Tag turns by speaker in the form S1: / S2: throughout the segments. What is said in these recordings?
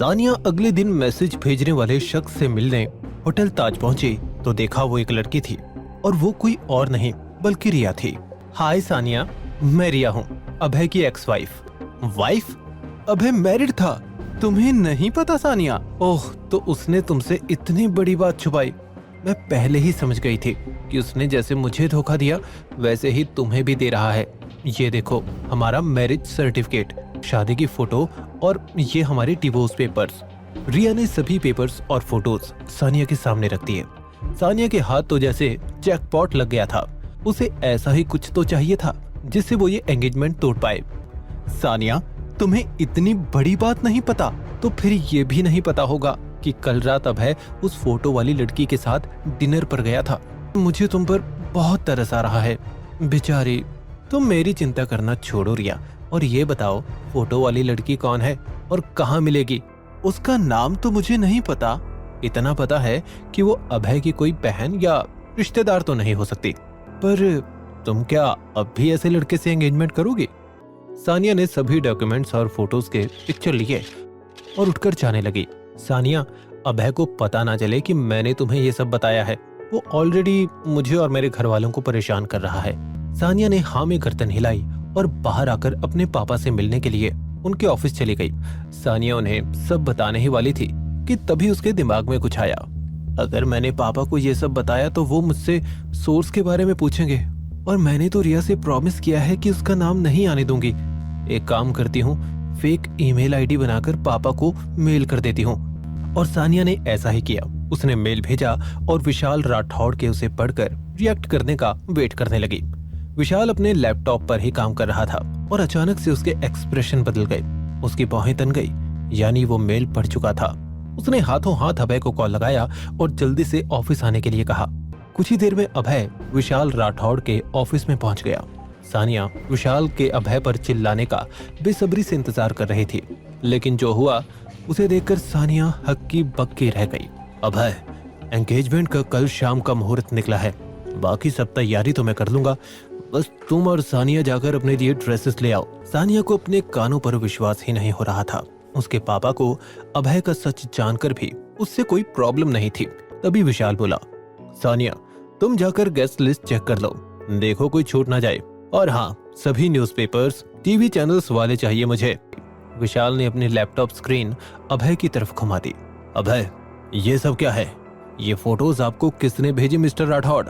S1: सानिया अगले दिन मैसेज भेजने वाले शख्स से मिलने होटल ताज पहुंची तो देखा वो एक लड़की थी और वो कोई और नहीं बल्कि रिया थी। हाय सानिया, मैं रिया हूँ, अभय की एक्स वाइफ। वाइफ? अभय मैरिड था, तुम्हें नहीं पता सानिया? ओह, तो उसने तुमसे इतनी बड़ी बात छुपाई। मैं पहले ही समझ गई थी कि उसने जैसे मुझे धोखा दिया वैसे ही तुम्हें भी दे रहा है। ये देखो हमारा मैरिज सर्टिफिकेट, शादी की फोटो और ये हमारे डिवोर्स पेपर्स। रिया ने सभी पेपर्स और फोटोज सानिया के सामने रख दिए। सानिया के हाथ तो जैसे जैकपॉट लग गया था। उसे ऐसा ही कुछ तो चाहिए था जिससे वो ये एंगेजमेंट तोड़ पाए। सानिया, तुम्हें इतनी बड़ी बात नहीं पता तो फिर ये भी नहीं पता होगा कि कल रात अभय उस फोटो वाली लड़की के साथ डिनर पर गया था। मुझे तुम पर बहुत तरस आ रहा है बेचारी। तुम मेरी चिंता करना छोड़ो रिया, और ये बताओ फोटो वाली लड़की कौन है और कहाँ मिलेगी? उसका नाम तो मुझे नहीं पता, इतना पता है कि वो अभय की कोई बहन या रिश्तेदार तो नहीं हो सकती। पर तुम क्या अब भी ऐसे लड़के से एंगेजमेंट करोगी? सानिया ने सभी डॉक्यूमेंट्स और फोटोज के पिक्चर लिए और उठकर जाने लगी। सानिया, अभय को पता ना चले कि मैंने तुम्हें ये सब बताया है। वो ऑलरेडी मुझे और मेरे घर वालों को परेशान कर रहा है। सानिया ने हाँ में गर्दन हिलाई और बाहर आकर अपने पापा से मिलने के लिए उनके ऑफिस चली गई। सानिया उन्हें सब बताने ही वाली थी कि तभी उसके दिमाग में कुछ आया। अगर मैंने पापा को ये सब बताया तो वो मुझसे सोर्स के बारे में पूछेंगे, और मैंने तो रिया से प्रॉमिस किया है कि उसका नाम नहीं आने दूंगी। एक काम करती हूँ, फेक ईमेल आईडी बनाकर पापा को मेल कर देती हूँ। और सानिया ने ऐसा ही किया। उसने मेल भेजा और विशाल राठौड़ के उसे पढ़कर रिएक्ट करने का वेट करने लगी। विशाल अपने लैपटॉप पर ही काम कर रहा था और अचानक से उसके एक्सप्रेशन बदल गए। उसकी बाहें तन गई, यानी वो मेल पढ़ चुका था। उसने हाथों हाथ अभय को कॉल लगाया और जल्दी से ऑफिस आने के लिए कहा। कुछ ही देर में अभय विशाल राठौड़ के ऑफिस में पहुंच गया। सानिया विशाल के अभय पर चिल्लाने का बेसब्री से इंतजार कर रही थी, लेकिन जो हुआ उसे देखकर सानिया हक्की बक्की रह गई। अभय, एंगेजमेंट का कल शाम का मुहूर्त निकला है, बाकी सब तैयारी तो मैं कर लूंगा, बस तुम और सानिया जाकर अपने लिए ड्रेसेस ले आओ। सानिया को अपने कानों पर विश्वास ही नहीं हो रहा था। उसके पापा को अभय का सच जानकर भी उससे कोई प्रॉब्लम नहीं थी। तभी विशाल बोला, सानिया तुम जाकर गेस्ट लिस्ट चेक कर लो, देखो कोई छूट ना जाए, और हाँ, सभी न्यूज़पेपर्स, टीवी चैनल्स वाले चाहिए मुझे। विशाल ने अपनी लैपटॉप स्क्रीन अभय की तरफ घुमा दी। अभय, ये सब क्या है? ये फोटोज आपको किसने भेजी मिस्टर राठौड़?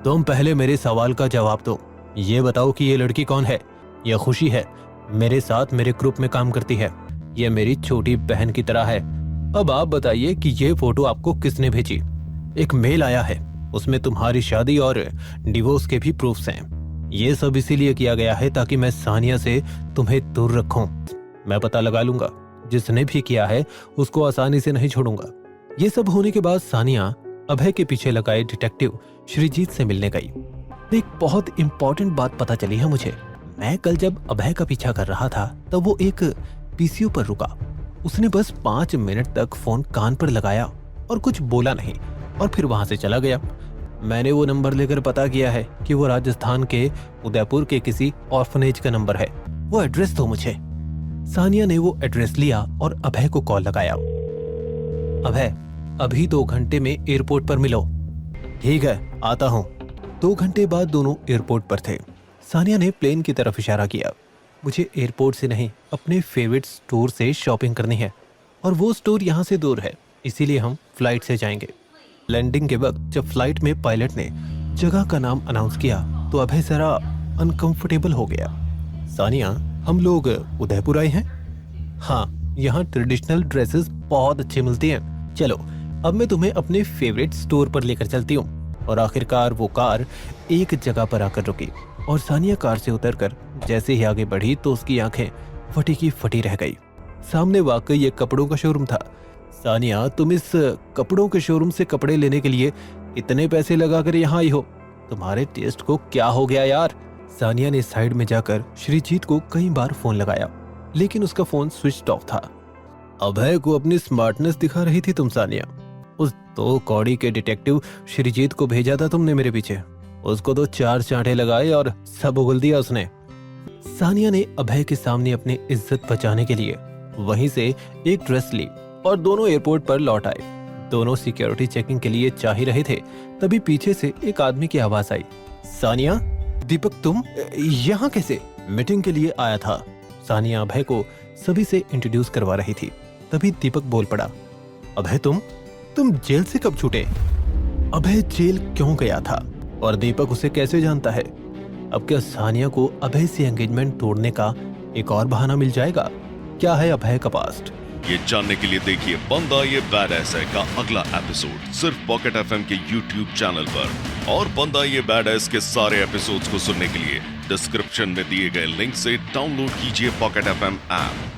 S1: तुम पहले मेरे सवाल का जवाब दो। ये बताओ कि ये लड़की कौन है? यह खुशी है, मेरे साथ मेरे ग्रुप में काम करती है, ये मेरी छोटी बहन की तरह है। अब आप बताइए कि ये फोटो आपको किसने भेजी? एक मेल आया है, उसमें तुम्हारी शादी और डिवोर्स के भी प्रूफ्स हैं। ये सब इसीलिए किया गया है ताकि मैं सानिया से तुम्हें दूर रखूं। मैं पता लगा लूंगा, जिसने भी किया है उसको आसानी से नहीं छोड़ूंगा। ये सब होने के बाद सानिया अभय के पीछे लगाए डिटेक्टिव श्रीजीत से मिलने गई। एक बहुत इंपॉर्टेंट बात पता चली है मुझे। मैं कल जब अभय का पीछा कर रहा था तब वो एक पीसीओ पर रुका। उसने बस 5 मिनट तक फोन कान पर लगाया और कुछ बोला नहीं, और फिर वहां से चला गया। मैंने वो नंबर लेकर पता किया है कि वो राजस्थान के उदयपुर के किसी ऑर्फनेज का नंबर है। वो एड्रेस दो मुझे। सानिया ने वो एड्रेस लिया और अभय को कॉल लगाया। अभय, अभी 2 घंटे में एयरपोर्ट पर मिलो। ठीक है, आता हूँ। 2 घंटे बाद दोनों एयरपोर्ट पर थे। सानिया ने प्लेन की तरफ इशारा किया। मुझे एयरपोर्ट से नहीं, अपने फेवरेट स्टोर से शॉपिंग करनी है, और वो स्टोर यहाँ से दूर है, इसीलिए हम फ्लाइट से जाएंगे। लैंडिंग के वक्त जब फ्लाइट में पायलट ने जगह का नाम अनाउंस किया तो अभय जरा अनकंफर्टेबल हो गया। सानिया, हम लोग उदयपुर आए हैं। हाँ, यहाँ ट्रेडिशनल ड्रेसेस बहुत अच्छी मिलती हैं। चलो, अब मैं तुम्हें अपने फेवरेट स्टोर पर लेकर चलती हूँ। और आखिरकार वो कार एक जगह पर आकर रुकी, और सानिया कार से उतरकर जैसे ही आगे बढ़ी तो उसकी आंखें फटी की फटी रह गई। सामने वाकई एक कपड़ों का शोरूम था। सानिया, तुम इस कपड़ों के शोरूम से कपड़े लेने के लिए इतने पैसे लगाकर यहाँ आई हो? तुम्हारे टेस्ट को क्या हो गया यार? सानिया ने साइड में जाकर श्रीजीत को कई बार फोन लगाया, लेकिन उसका फोन स्विच ऑफ था। अभय को अपनी स्मार्टनेस दिखा रही थी तुम सानिया। उस 2 कौड़ी के डिटेक्टिव श्रीजीत को भेजा था तुमने मेरे पीछे। उसको तो 4 चांटे लगाए और सब उगल दिया उसने। सानिया ने अभय के सामने अपनी इज्जत बचाने के लिए वहीं से एक ड्रेस ली और दोनों एयरपोर्ट पर लौट आए। दोनों सिक्योरिटी चेकिंग के लिए जा ही रहे थे, तभी पीछे से एक आदमी की आवाज आई, सानिया, दीपक तुम यहाँ कैसे? मीटिंग के लिए आया था। सानिया अभय को सभी से इंट्रोड्यूस करवा रही थी। तभी दीपक बोल पड़ा, अभय तुम जेल से कब छूटे? अभय जेल क्यों गया था और दीपक उसे कैसे जानता है? अब क्या सानिया को अभय से एंगेजमेंट तोड़ने का एक और बहाना मिल जाएगा? क्या है अभय का पास्ट?
S2: ये जानने के लिए देखिए बंदा ये बैड ऐस है का अगला एपिसोड सिर्फ पॉकेट एफएम के यूट्यूब चैनल पर। और बंदा ये बैड ऐस के सारे एपिसोड्स को सुनने के लिए डिस्क्रिप्शन में दिए गए लिंक से डाउनलोड कीजिए पॉकेट एफएम ऐप।